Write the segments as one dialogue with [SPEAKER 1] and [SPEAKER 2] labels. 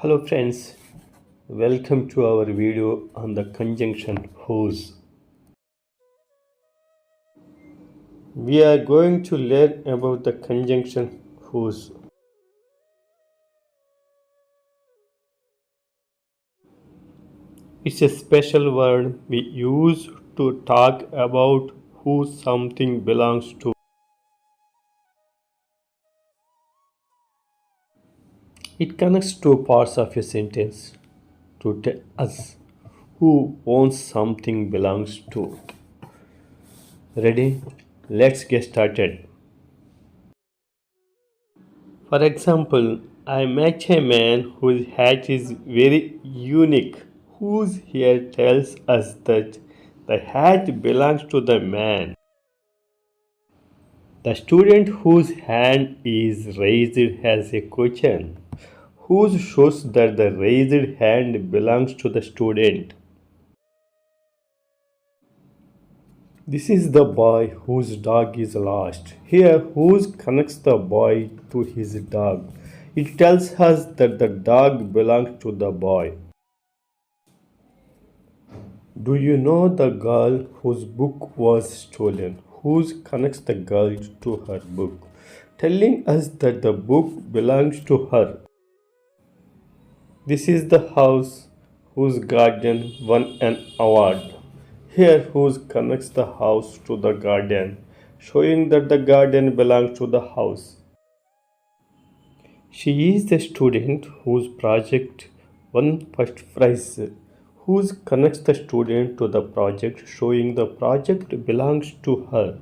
[SPEAKER 1] Hello friends, welcome to our video on the conjunction whose. We are going to learn about the conjunction whose. It's a special word we use to talk about who something belongs to. It connects two parts of a sentence to tell us who owns something belongs to. Ready? Let's get started. For example, I met a man whose hat is very unique, whose hair tells us that the hat belongs to the man. The student whose hand is raised has a question, whose shows that the raised hand belongs to the student. This is the boy whose dog is lost. Here, whose connects the boy to his dog. It tells us that the dog belongs to the boy. Do you know the girl whose book was stolen? Whose connects the girl to her book, telling us that the book belongs to her. This is the house whose guardian won an award. Here, whose connects the house to the guardian, showing that the guardian belongs to the house. She is the student whose project won first prize, whose connects the student to the project, showing the project belongs to her.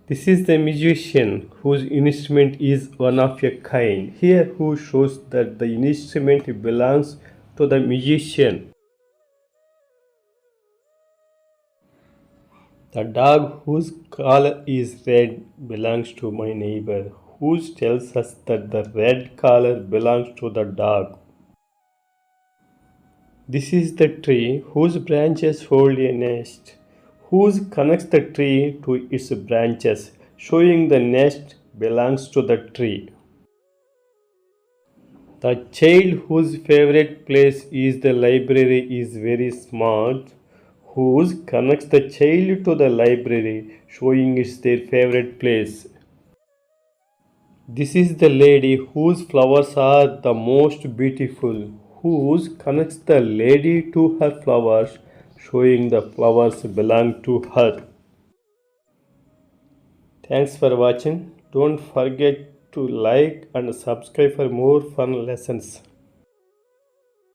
[SPEAKER 1] This is the musician whose instrument is one of a kind. Here, who shows that the instrument belongs to the musician. The dog whose collar is red belongs to my neighbor, who tells us that the red collar belongs to the dog. This is the tree whose branches hold a nest, whose connects the tree to its branches, showing the nest belongs to the tree. The child whose favorite place is the library is very smart, whose connects the child to the library, showing it's their favorite place. This is the lady whose flowers are the most beautiful, whose connects the lady to her flowers, showing the flowers belong to her. Thanks for watching. Don't forget to like and subscribe for more fun lessons.